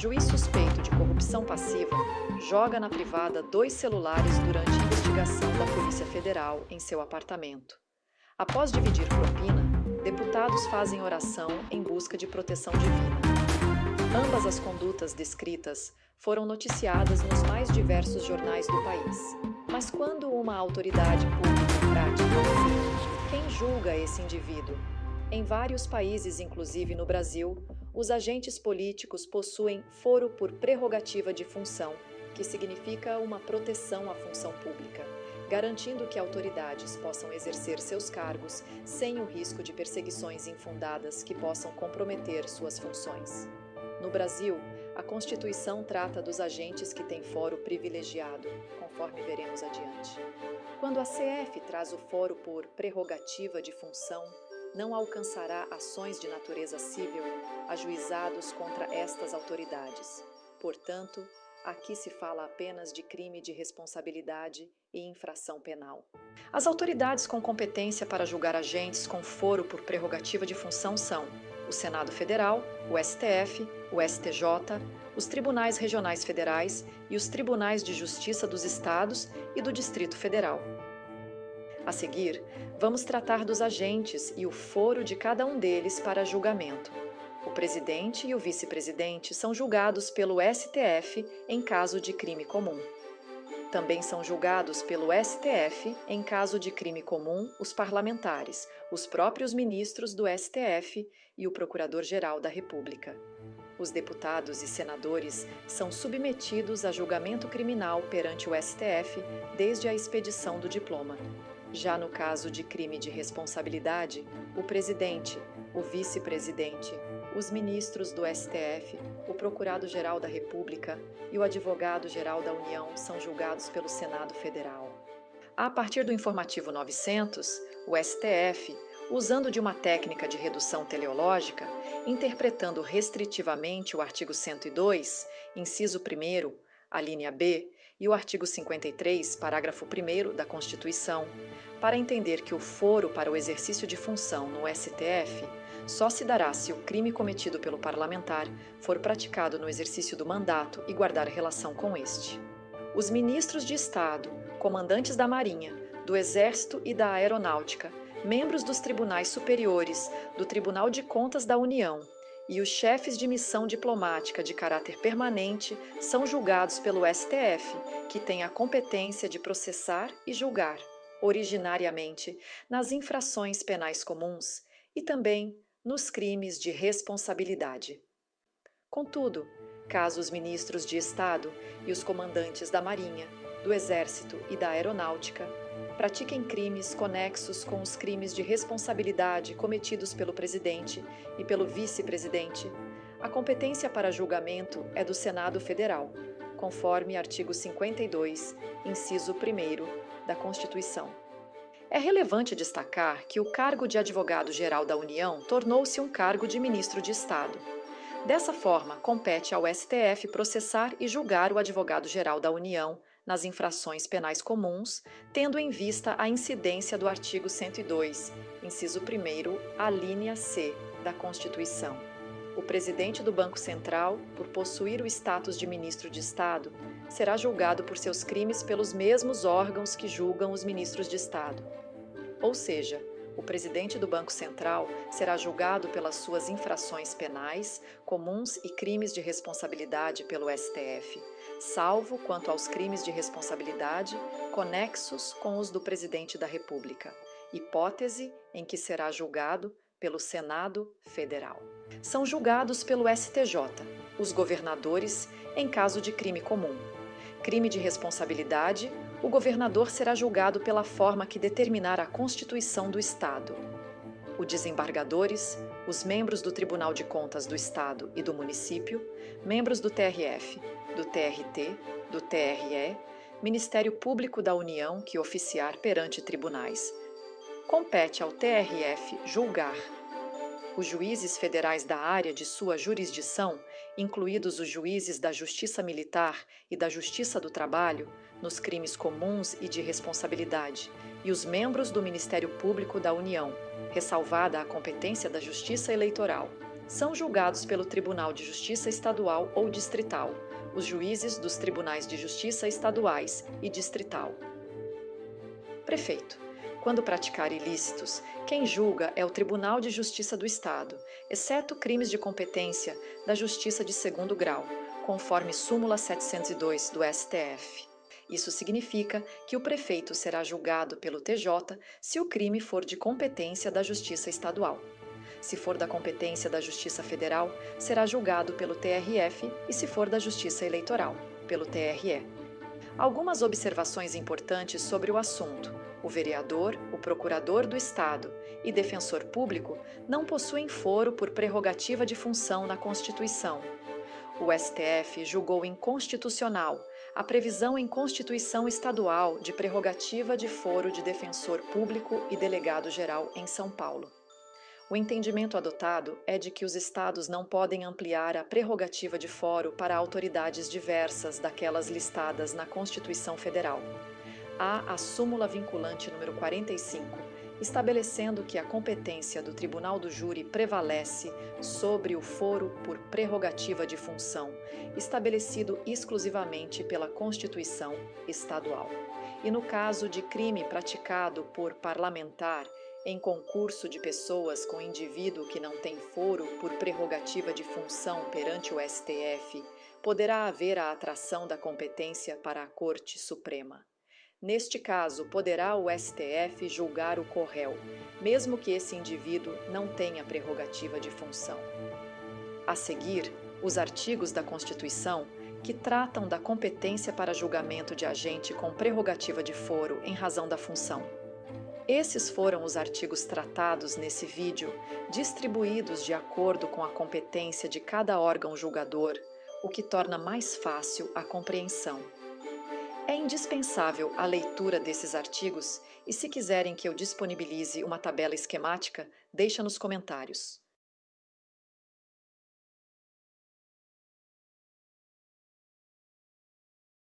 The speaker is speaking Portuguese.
Juiz suspeito de corrupção passiva joga na privada 2 celulares durante a investigação da Polícia Federal em seu apartamento. Após dividir propina, deputados fazem oração em busca de proteção divina. Ambas as condutas descritas foram noticiadas nos mais diversos jornais do país. Mas quando uma autoridade pública prática, quem julga esse indivíduo? Em vários países, inclusive no Brasil, os agentes políticos possuem foro por prerrogativa de função, que significa uma proteção à função pública, garantindo que autoridades possam exercer seus cargos sem o risco de perseguições infundadas que possam comprometer suas funções. No Brasil, a Constituição trata dos agentes que têm foro privilegiado, conforme veremos adiante. Quando a CF traz o foro por prerrogativa de função, não alcançará ações de natureza civil ajuizados contra estas autoridades. Portanto, aqui se fala apenas de crime de responsabilidade e infração penal. As autoridades com competência para julgar agentes com foro por prerrogativa de função são o Senado Federal, o STF, o STJ, os Tribunais Regionais Federais e os Tribunais de Justiça dos Estados e do Distrito Federal. A seguir, vamos tratar dos agentes e o foro de cada um deles para julgamento. O presidente e o vice-presidente são julgados pelo STF em caso de crime comum. Também são julgados pelo STF em caso de crime comum os parlamentares, os próprios ministros do STF e o Procurador-Geral da República. Os deputados e senadores são submetidos a julgamento criminal perante o STF desde a expedição do diploma. Já no caso de crime de responsabilidade, o presidente, o vice-presidente, os ministros do STF, o Procurador-Geral da República e o Advogado-Geral da União são julgados pelo Senado Federal. A partir do informativo 900, o STF, usando de uma técnica de redução teleológica, interpretando restritivamente o artigo 102, inciso 1º, a linha B, e o artigo 53, parágrafo 1º da Constituição, para entender que o foro para o exercício de função no STF só se dará se o crime cometido pelo parlamentar for praticado no exercício do mandato e guardar relação com este. Os ministros de Estado, comandantes da Marinha, do Exército e da Aeronáutica, membros dos tribunais superiores, do Tribunal de Contas da União e os chefes de missão diplomática de caráter permanente são julgados pelo STF, que tem a competência de processar e julgar, originariamente, nas infrações penais comuns e também nos crimes de responsabilidade. Contudo, caso os ministros de Estado e os comandantes da Marinha, do Exército e da Aeronáutica pratiquem crimes conexos com os crimes de responsabilidade cometidos pelo presidente e pelo vice-presidente, a competência para julgamento é do Senado Federal, conforme artigo 52, inciso 1º da Constituição. É relevante destacar que o cargo de Advogado-Geral da União tornou-se um cargo de Ministro de Estado. Dessa forma, compete ao STF processar e julgar o Advogado-Geral da União nas infrações penais comuns, tendo em vista a incidência do artigo 102, inciso 1º, a linha C da Constituição. O presidente do Banco Central, por possuir o status de ministro de Estado, será julgado por seus crimes pelos mesmos órgãos que julgam os ministros de Estado. Ou seja, o presidente do Banco Central será julgado pelas suas infrações penais, comuns e crimes de responsabilidade pelo STF, salvo quanto aos crimes de responsabilidade conexos com os do presidente da República, hipótese em que será julgado pelo Senado Federal. São julgados pelo STJ, os governadores, em caso de crime comum. Crime de responsabilidade, o governador será julgado pela forma que determinar a Constituição do Estado. Os desembargadores, os membros do Tribunal de Contas do Estado e do município, membros do TRF, do TRT, do TRE, Ministério Público da União que oficiar perante tribunais. Compete ao TRF julgar. Os juízes federais da área de sua jurisdição, incluídos os juízes da Justiça Militar e da Justiça do Trabalho, nos crimes comuns e de responsabilidade, e os membros do Ministério Público da União, ressalvada a competência da Justiça Eleitoral, São julgados pelo Tribunal de Justiça Estadual ou Distrital, os juízes dos Tribunais de Justiça Estaduais e Distrital. Prefeito. Quando praticar ilícitos, quem julga é o Tribunal de Justiça do Estado, exceto crimes de competência da Justiça de segundo grau, conforme súmula 702 do STF. Isso significa que o prefeito será julgado pelo TJ se o crime for de competência da Justiça Estadual. Se for da competência da Justiça Federal, será julgado pelo TRF e se for da Justiça Eleitoral, pelo TRE. Algumas observações importantes sobre o assunto. O vereador, o procurador do Estado e defensor público não possuem foro por prerrogativa de função na Constituição. O STF julgou inconstitucional a previsão em Constituição Estadual de prerrogativa de foro de defensor público e delegado-geral em São Paulo. O entendimento adotado é de que os estados não podem ampliar a prerrogativa de foro para autoridades diversas daquelas listadas na Constituição Federal. Há a súmula vinculante número 45, estabelecendo que a competência do Tribunal do Júri prevalece sobre o foro por prerrogativa de função, estabelecido exclusivamente pela Constituição Estadual. E no caso de crime praticado por parlamentar, em concurso de pessoas com indivíduo que não tem foro por prerrogativa de função perante o STF, poderá haver a atração da competência para a Corte Suprema. Neste caso, poderá o STF julgar o corréu, mesmo que esse indivíduo não tenha prerrogativa de função. A seguir, os artigos da Constituição que tratam da competência para julgamento de agente com prerrogativa de foro em razão da função. Esses foram os artigos tratados nesse vídeo, distribuídos de acordo com a competência de cada órgão julgador, o que torna mais fácil a compreensão. É indispensável a leitura desses artigos e se quiserem que eu disponibilize uma tabela esquemática, deixa nos comentários.